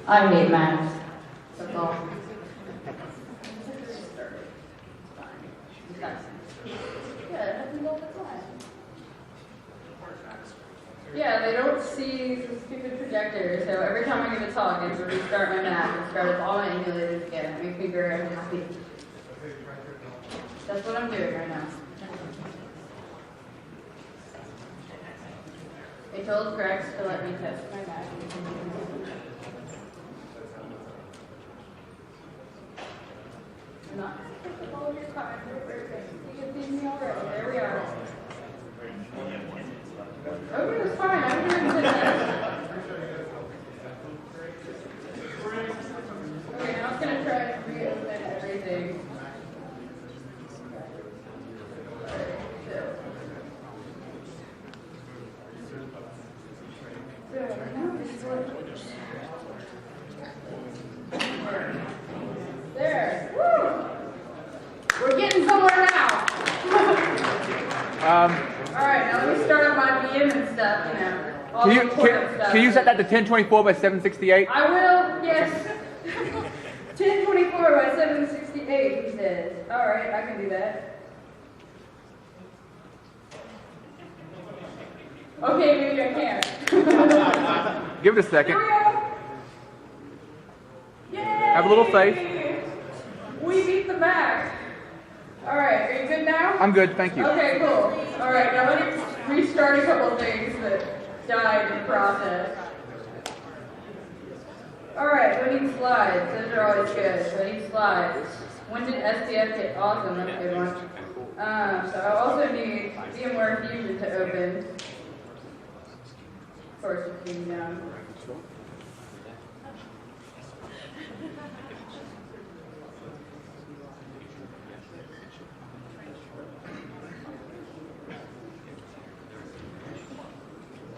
I hate math. That's all. Yeah, it happens all the time. Yeah, they don't see the stupid projector, so every time I get to talk, I have to restart my math and start up all my emulators again. It makes me very happy. That's what I'm doing right now. I told Grex to let me test my math. Not all of your time. You can see me already. There we are. Okay, that's fine. I'm doing good. Okay, now I'm going to try to reopen everything. There. Woo! We're getting somewhere now. Alright, now let me start on my VM and stuff, you know. All the important stuff. Can you set that to 1024 by 768? I will, yes. 1024 by 768, he says. Alright, I can do that. Okay, maybe I can't. Give it a second. Here we go. Yay! Have a little faith. We beat the back. Alright, are you good now? I'm good, thank you. Okay, cool. Alright, now let me restart a couple things that died in process. Alright, we need slides. Those are always good. We need slides. When did SDF get awesome? That's a good one. So I also need VMware Fusion to open. Of course, it's being down.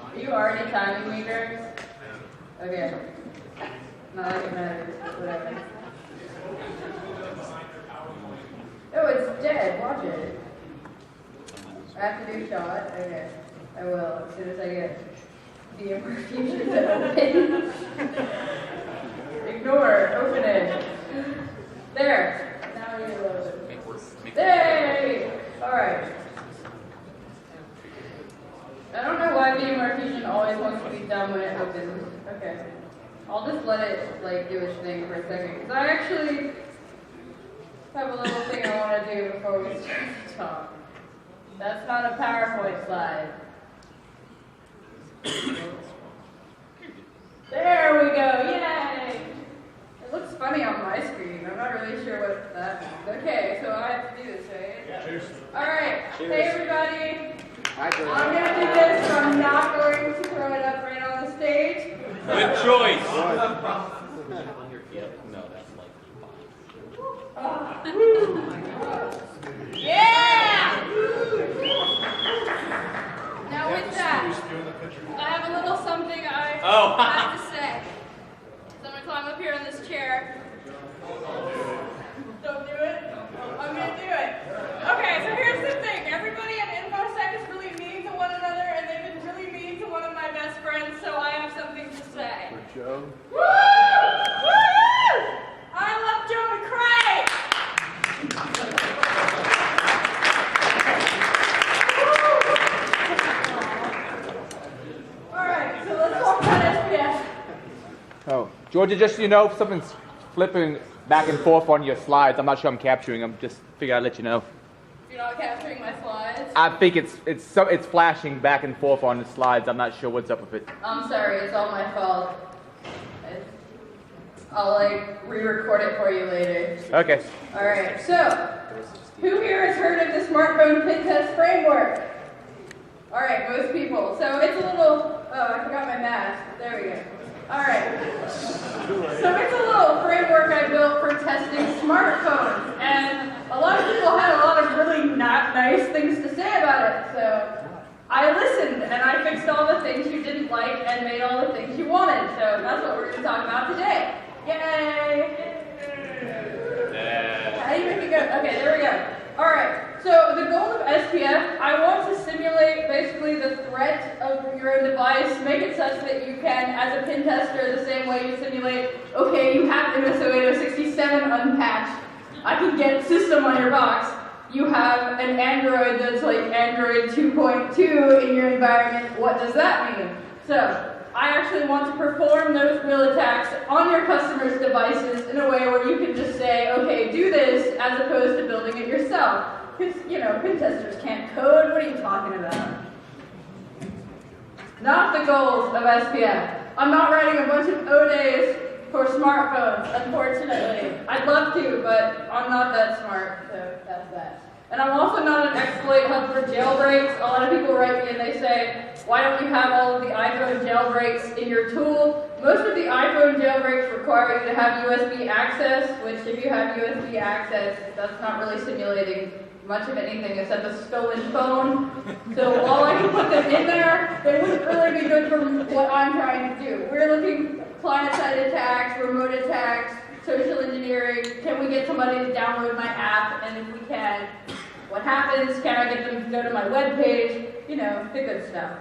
Are you already timing me, Greg? Okay. Not like it matters, but whatever. Oh, it's dead. Watch it. I have to do shot. Okay. I will as soon as I get VMware Fusion to open. Ignore. Open it. There. Now you load. Yay! Alright. I don't know why VMware Fusion always wants to be done when it opens. Okay. I'll just let it like do its thing for a second. Because I actually have a little thing I want to do before we start to talk. That's not a PowerPoint slide. There we go. Yay! It looks funny on my screen. I'm not really sure what that means. Okay, so I have to do this, right? Yeah. Cheers. Alright. Hey everybody. Hi, George. I'm going to do this, so I'm not going to throw it up right on the stage. Good choice. Yeah! Now with that, I have a little something I have to say. So I'm going to climb up here on this chair. Don't do it? I'm going to do it. Okay, so here's the thing. Everybody at InfoSec is really mean to one another, and they've been really mean to one of my best friends, so I have something to say. For Joe? Woo! Woo! I love Joe McCray! Alright, so let's talk about SPS. Oh, Georgia, just so you know, something's flipping back and forth on your slides. I'm not sure I'm capturing them. Just figured I'd let you know. You're not capturing my slides? I think it's flashing back and forth on the slides. I'm not sure what's up with it. I'm sorry, it's all my fault. I'll re-record it for you later. Okay. Alright, so who here has heard of the smartphone Pentest framework? Alright, most people. So it's a little, I forgot my mask. There we go. Alright. So it's a little framework I built for testing smartphones. And a lot of people had a lot of really not nice things to say about it. So I listened and I fixed all the things you didn't like and made all the things you wanted. So that's what we're going to talk about today. Yay! How do you make it go? Okay, there we go. Alright, So the goal of SPF, I want to simulate basically the threat of your own device, make it such that you can, as a pen tester, the same way you simulate, okay, you have MSO 8067 unpatched. I can get system on your box. You have an Android that's like Android 2.2 in your environment. What does that mean? So I actually want to perform those real attacks on your customers' devices in a way where you can just say, okay, do this, as opposed to building it yourself. Because, you know, pen testers can't code. What are you talking about? Not the goals of SPF. I'm not writing a bunch of O-days for smartphones, unfortunately. I'd love to, but I'm not that smart, so that's that. And I'm also not an exploit hub for jailbreaks. A lot of people write me and they say, why don't you have all of the iPhone jailbreaks in your tool? Most of the iPhone jailbreaks require you to have USB access, which if you have USB access, that's not really simulating much of anything except a stolen phone. So while I can put them in there, they wouldn't really be good for what I'm trying to do. We're looking at client-side attacks, remote attacks, social engineering. Can we get somebody to download my app? And if we can, what happens? Can I get them to go to my web page? You know, the good stuff.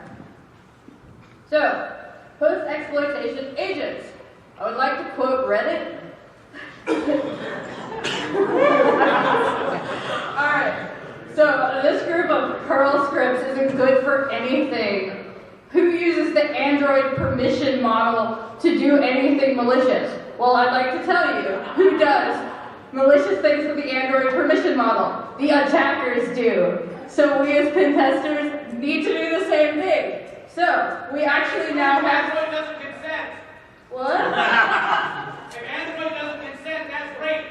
So, post-exploitation agents. I would like to quote Reddit. Alright, so this group of Perl scripts isn't good for anything. Who uses the Android permission model to do anything malicious? Well, I'd like to tell you who does malicious things with the Android permission model. The attackers do. So we as pen testers need to do the same thing. So, we actually now have... Android doesn't consent. What? If Android doesn't consent, that's rape.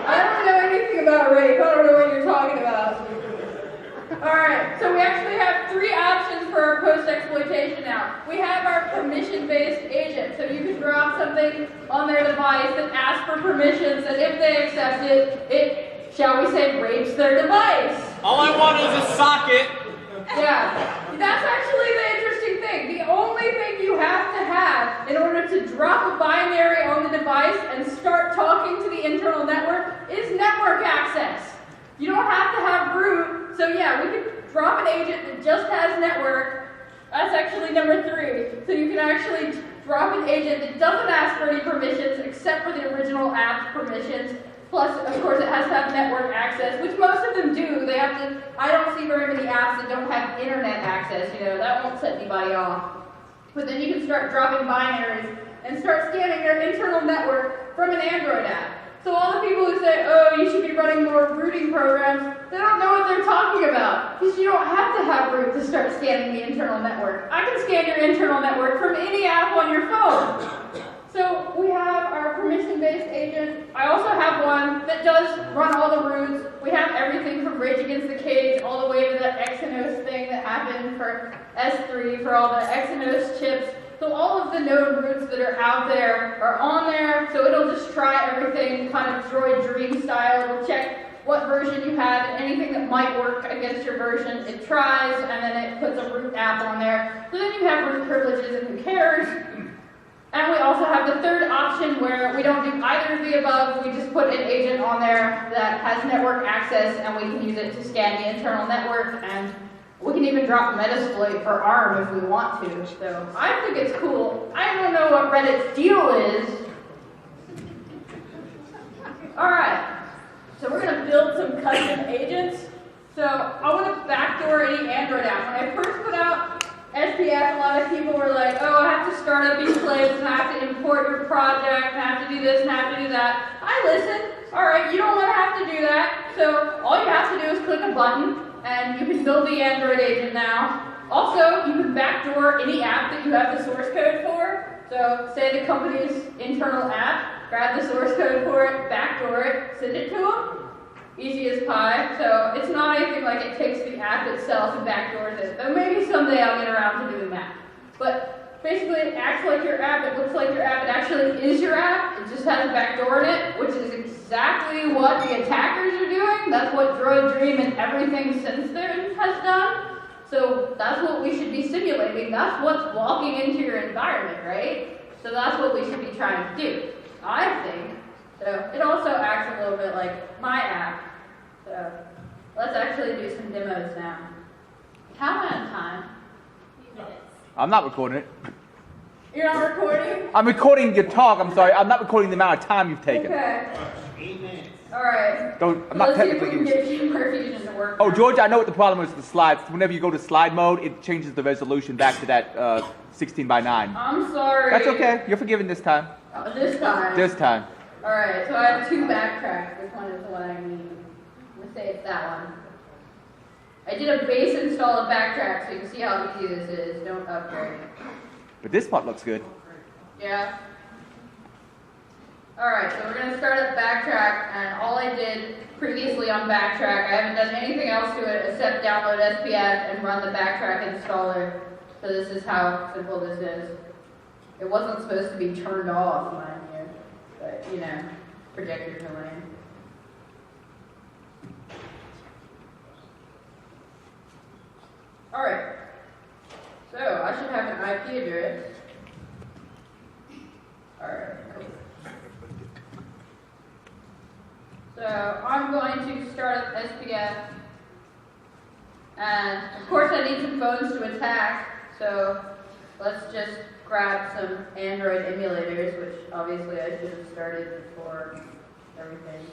I don't know anything about rape. I don't know what you're talking about. Alright, so we actually have 3 options for our post-exploitation now. We have our permission-based agent. So you can drop something on their device that asks for permissions, and if they accept it, it, shall we say, rapes their device. All I want is a socket. Yeah, that's actually the interesting thing. The only thing you have to have in order to drop a binary on the device and start talking to the internal network is network access. You don't have to have root. So yeah, we can drop an agent that just has network. That's actually number 3. So you can actually drop an agent that doesn't ask for any permissions except for the original app's permissions. Plus, of course, it has to have network access, which most of them do. They have to, I don't see very many apps that don't have internet access, you know, that won't set anybody off. But then you can start dropping binaries and start scanning your internal network from an Android app. So all the people who say, oh, you should be running more rooting programs, they don't know what they're talking about. Because you don't have to have root to start scanning the internal network. I can scan your internal network from any app on your phone. So we have our permission-based agent. I also have one that does run all the roots. We have everything from Rage Against the Cage all the way to the Exynos thing that happened for S3 for all the Exynos chips. So all of the node roots that are out there are on there. So it'll just try everything kind of Droid Dream style. It'll check what version you have, and anything that might work against your version, it tries, and then it puts a root app on there. So then you have root privileges, and who cares? And we also have the third option where we don't do either of the above. We just put an agent on there that has network access, and we can use it to scan the internal network, and we can even drop Metasploit for ARM if we want to. So I think it's cool. I don't know what Reddit's deal is. Alright, so we're going to build some custom agents. So I want to backdoor any Android app. When I first put out SPF, a lot of people were like, oh, I have to start up these clips, and I have to import your project, and I have to do this, and I have to do that. I listened. All right, you don't want to have to do that. So all you have to do is click a button, and you can build the Android agent now. Also, you can backdoor any app that you have the source code for. So say the company's internal app, grab the source code for it, backdoor it, send it to them. Easy as pie. So it's not anything like it takes the app itself and backdoors it. Though maybe someday I'll get around to doing that. But basically it acts like your app, it looks like your app, it actually is your app. It just has a backdoor in it, which is exactly what the attackers are doing. That's what Droid Dream and everything since then has done. So that's what we should be simulating. That's what's walking into your environment, right? So that's what we should be trying to do. I think So it also acts a little bit like my app. So let's actually do some demos now. How am I on time? I'm not recording it. You're not recording? I'm recording your talk. I'm sorry. I'm not recording the amount of time you've taken. Okay. All right. I'm not Let's see if we technically. can get Humor Fusion to work. Oh, George, I know what the problem is with the slides. Whenever you go to slide mode, it changes the resolution back to that 16 by 9. I'm sorry. That's okay. You're forgiven this time. This time. This time. All right. So I have 2 backtracks. Which one is the one I need? I'm gonna say it's that one. I did a base install of backtrack, so you can see how easy this is. Don't upgrade. But this part looks good. Yeah. Alright, so we're going to start up Backtrack, and all I did previously on Backtrack, I haven't done anything else to it except download SPF and run the Backtrack installer. So this is how simple this is. It wasn't supposed to be turned off, mind you, but you know, projectors are lame. Alright, so I should have an IP address. Alright, cool. So I'm going to start up SPF, and of course I need some phones to attack, so let's just grab some Android emulators, which obviously I should have started before everything.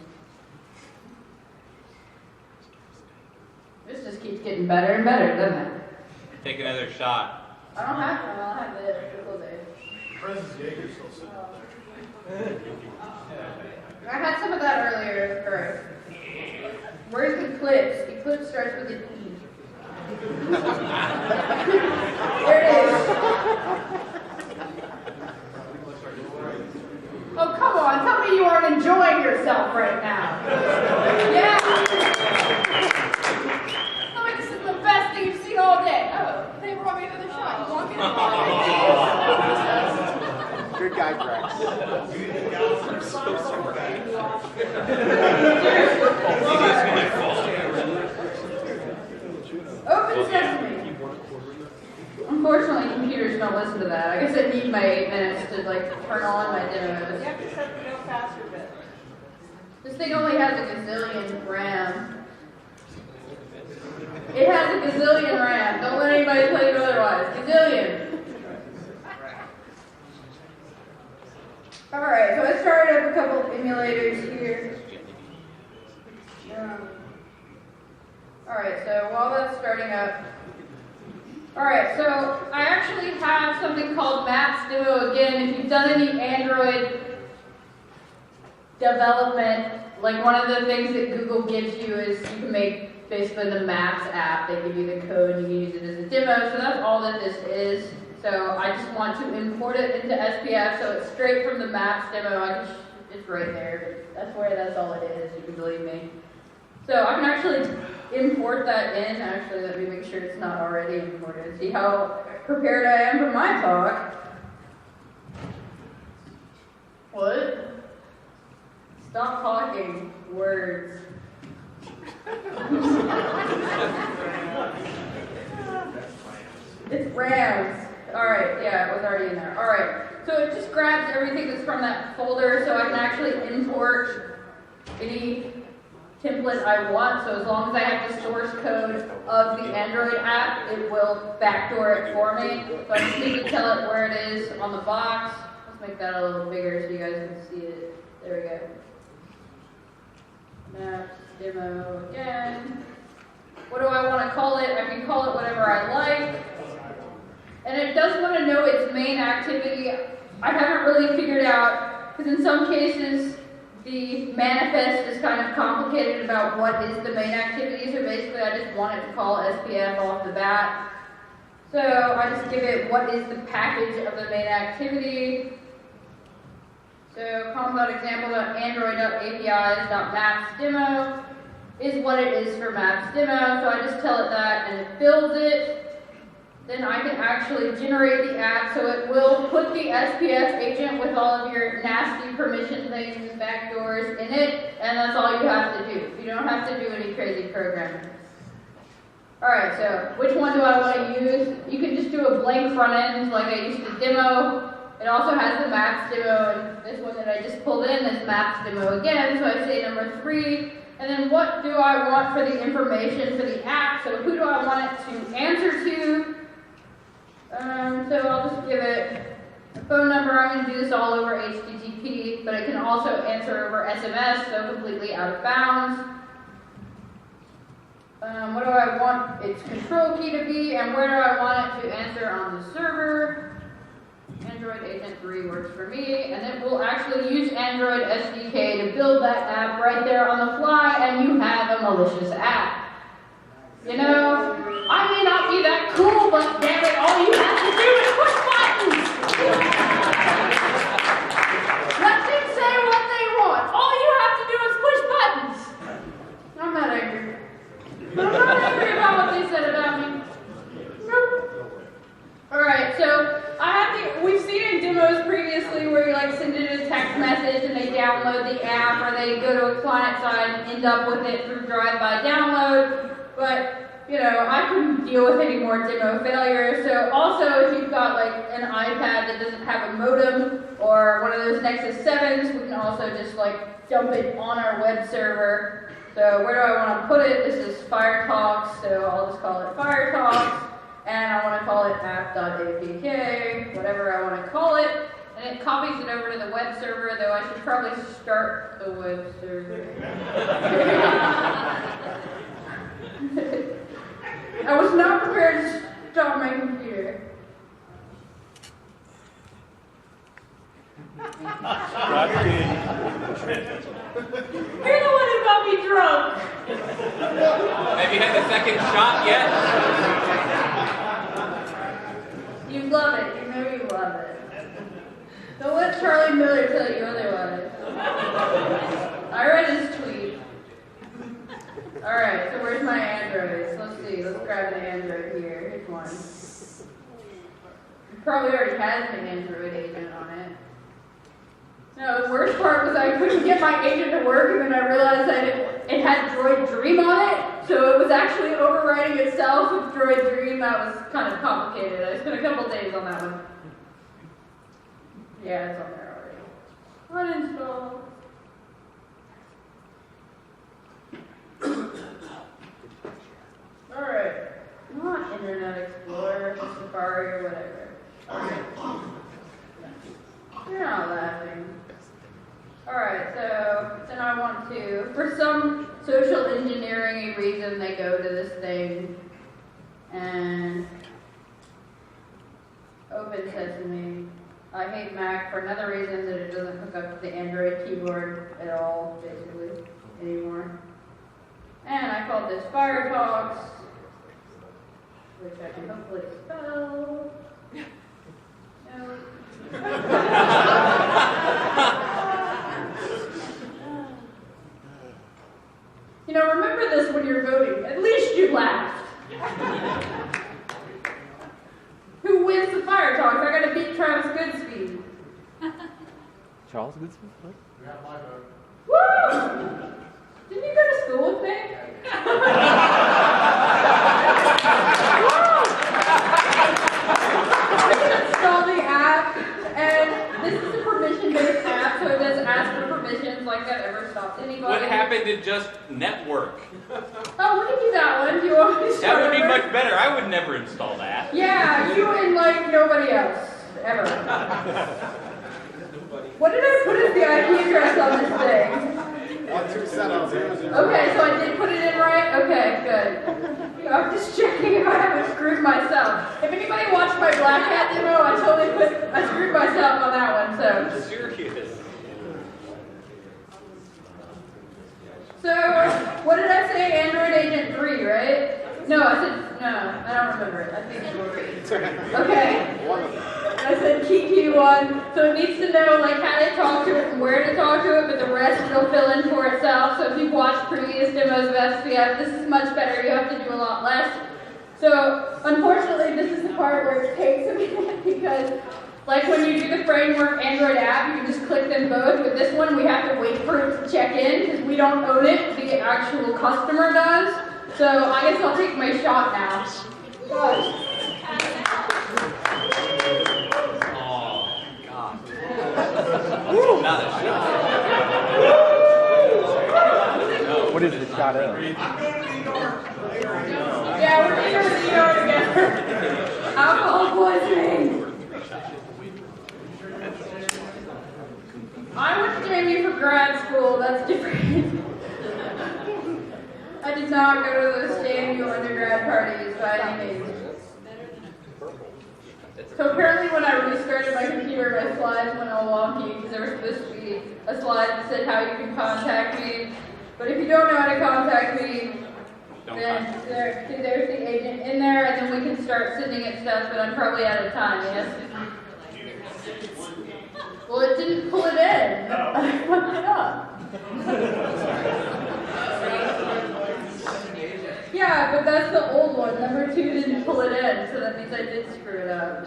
This just keeps getting better and better, doesn't it? Take another shot. I don't have one, I'll have the triple day. I had some of that earlier. Alright. Where's Eclipse? Eclipse starts with an E. There it is. Oh, come on. Tell me you aren't enjoying yourself right now. Yeah. Tell me this is the best thing you've seen all day. Oh, they brought me another shot. You want me to Good guy, Rex. Open sesame. Unfortunately, computers don't listen to that. I guess I need my 8 minutes to like turn on my demos. You have to set the no faster bit. This thing only has a gazillion RAM. It has a gazillion RAM. Don't let anybody tell you otherwise. Gazillion. Alright, so I started up a couple of emulators here. Alright, so while that's starting up. Alright, so I actually have something called Maps Demo again. If you've done any Android development, like one of the things that Google gives you is you can make basically the Maps app. They give you the code and you can use it as a demo, so that's all that this is. So I just want to import it into SPF, so it's straight from the Maps demo. It's right there. That's all it is, you can believe me. So I can actually import that in. Actually, let me make sure it's not already imported. See how prepared I am for my talk. What? Stop talking. Words. It's RAMs. Alright, yeah, it was already in there. Alright, so it just grabs everything that's from that folder, so I can actually import any template I want. So as long as I have the source code of the Android app, it will backdoor it for me. So I just need to tell it where it is on the box. Let's make that a little bigger so you guys can see it. There we go. Maps demo again. What do I want to call it? I can call it whatever I like. And it does want to know its main activity. I haven't really figured out, because in some cases the manifest is kind of complicated about what is the main activity, so basically I just want it to call SPF off the bat. So I just give it what is the package of the main activity. So com.example.android.apis.mapsdemo is what it is for Maps Demo, so I just tell it that and it builds it. Then I can actually generate the app, so it will put the SPF agent with all of your nasty permission things, backdoors in it, and that's all you have to do. You don't have to do any crazy programming. Alright, so which one do I want to use? You can just do a blank front end like I used to demo, It also has the maps demo, and this one that I just pulled in is maps demo again, so I say number 3. And then what do I want for the information for the app? So who do I want it to answer to? So I'll just give it a phone number. I'm going to do this all over HTTP, but it can also answer over SMS, so completely out of bounds. What do I want its control key to be, and where do I want it to answer on the server? Android Agent 3 works for me, and it will actually use Android SDK to build that app right there on the fly, and you have a malicious app. You know, I may not be that cool, but damn it, all you have to do is push buttons! Let them say what they want. All you have to do is push buttons. I'm not angry. I'm not angry about what they said about me. Nope. Alright, so we've seen in demos previously where you like send it a text message and they download the app, or they go to a client side and end up with it through drive-by download. But, you know, I couldn't deal with any more demo failures. So also, if you've got like an iPad that doesn't have a modem or one of those Nexus 7s, we can also just like dump it on our web server. So where do I want to put it? This is FireTalks, so I'll just call it FireTalks. And I want to call it app.apk, whatever I want to call it. And it copies it over to the web server, though I should probably start the web server. I was not prepared to stop my computer. You're the one who got me drunk. Have you had the second shot yet? You love it. You know you love it. Don't let Charlie Miller tell you otherwise. I read his tweet. Alright, so where's my Androids? Let's see. Let's grab an Android here. Here's one. It probably already has an Android agent on it. No, the worst part was I couldn't get my agent to work, and then I realized that it had Droid Dream on it, so it was actually overwriting itself with Droid Dream. That was kind of complicated. I spent a couple days on that one. Yeah, it's on there already. Uninstall. Alright. Not Internet Explorer, Safari, or whatever. Alright. You're not laughing. Alright, so then I want to, for some social engineering reason, they go to this thing and open Sesame. I hate Mac for another reason, that it doesn't hook up to the Android keyboard at all, basically, anymore. And I called this FireTalks, which I can hopefully spell. No. You know, remember this when you're voting. At least you laughed. Who wins the FireTalks? I gotta beat Travis Goodspeed. Charles Goodspeed? What? We got my vote. Woo! Didn't you go to school with me? I can install the app, and this is a permission-based app, so it doesn't ask for permissions like that ever stopped anybody. What happened to just network? Oh, we can do that one. Do you want me to That start would be over? much better. I would never install that. Yeah, you and like nobody else, ever. What did I put as the IP address on this thing? 127000. Okay, so I did put it in right? Okay, good. I'm just checking if I haven't screwed myself. If anybody watched my Black Hat demo, I screwed myself on that one, so. Serious. So, what did I say? Android Agent 3, right? No, I don't remember it. I think it's 3. Okay. I said key1, so it needs to know like how to talk to it and where to talk to it, but the rest it'll fill in for itself. So if you've watched previous demos of SPF, this is much better. You have to do a lot less. So unfortunately, this is the part where it takes a minute because like when you do the framework Android app, you can just click them both. With this one, we have to wait for it to check in because we don't own it. The actual customer does. So I guess I'll take my shot now. Oh, God. I know. Yeah, we're going to the ER together. Alcohol poisoning. I went to JMU for grad school. That's different. I did not go to those JMU undergrad parties by any means. So apparently when I restarted my computer, my slides went all wonky because there was supposed to be a slide that said how you can contact me. But if you don't know how to contact me, then there's the agent in there, and then we can start sending it stuff, but I'm probably out of time, yes? Well, it didn't pull it in. I fucked it up. Yeah, but that's the old one. Number 2 didn't pull it in, so that means I did screw it up.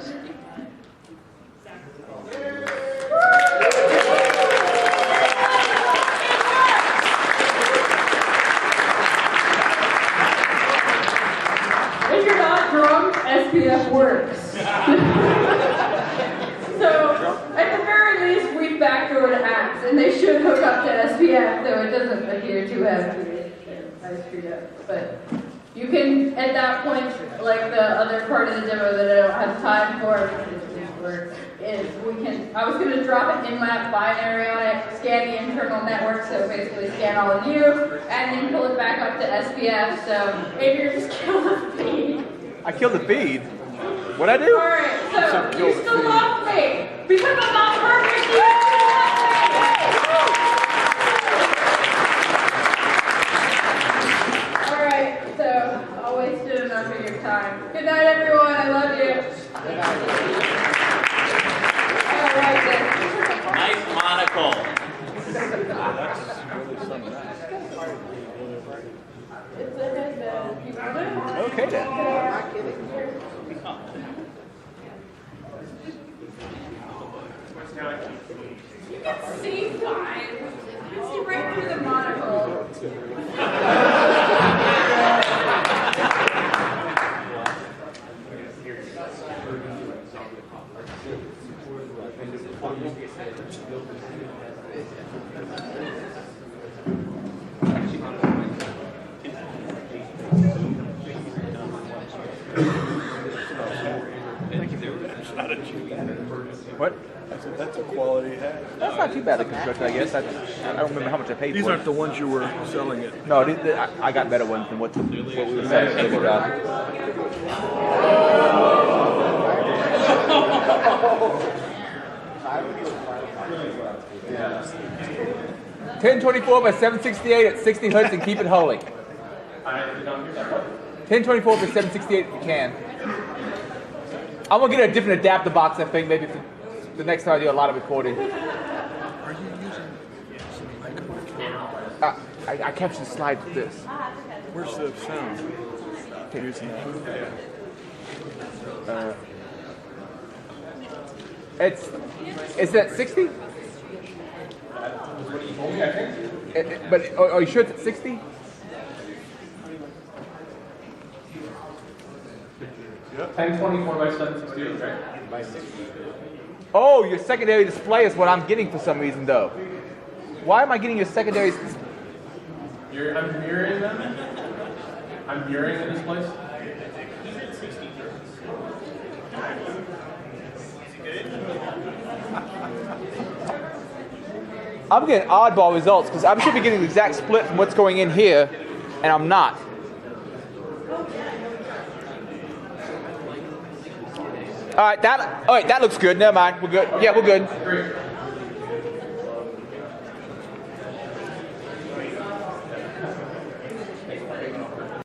If you're not drunk, SPF works. So, at the very least, we backdoor to apps, and they should hook up to SPF, though it doesn't appear to have. I screwed up. But you can, at that point, like the other part of the demo that I don't have time for, is we can, I was going to drop an in-map binary on it, scan the internal network, so basically scan all of you, and then pull it back up to SPF, so Adrian just killed the feed. I killed the feed? What'd I do? Alright, so you still love me, because I'm not perfect, you still love me! Alright, so I'll waste enough of your time. Good night, everyone, I love you. Good night. Alright then. Nice monocle. It's a headband. Okay then. You can see fine. You can see right through the monocle. 'em. What? That's a quality hat. That's not too bad a construction, I guess. I don't remember how much I paid These for aren't it. the ones you were selling it. No, I got better ones than what we were selling. Good job. 1024 by 768 at 60 hertz and keep it holy. 1024 by 768 if you can. I'm gonna get a different adapter box, I think, maybe for the next time I do a lot of recording. Are you using I capture the slides with this. where's the sound? Using It's at 60? But are you sure it's at 60? Yep. 1024 by 768, right? Oh, your secondary display is what I'm getting for some reason, though. Why am I getting your secondary? I'm mirroring them. I'm mirroring the displays. I'm getting oddball results because I should be getting the exact split from what's going in here, and I'm not. All right, that looks good. Never mind, we're good. Yeah, we're good. Great.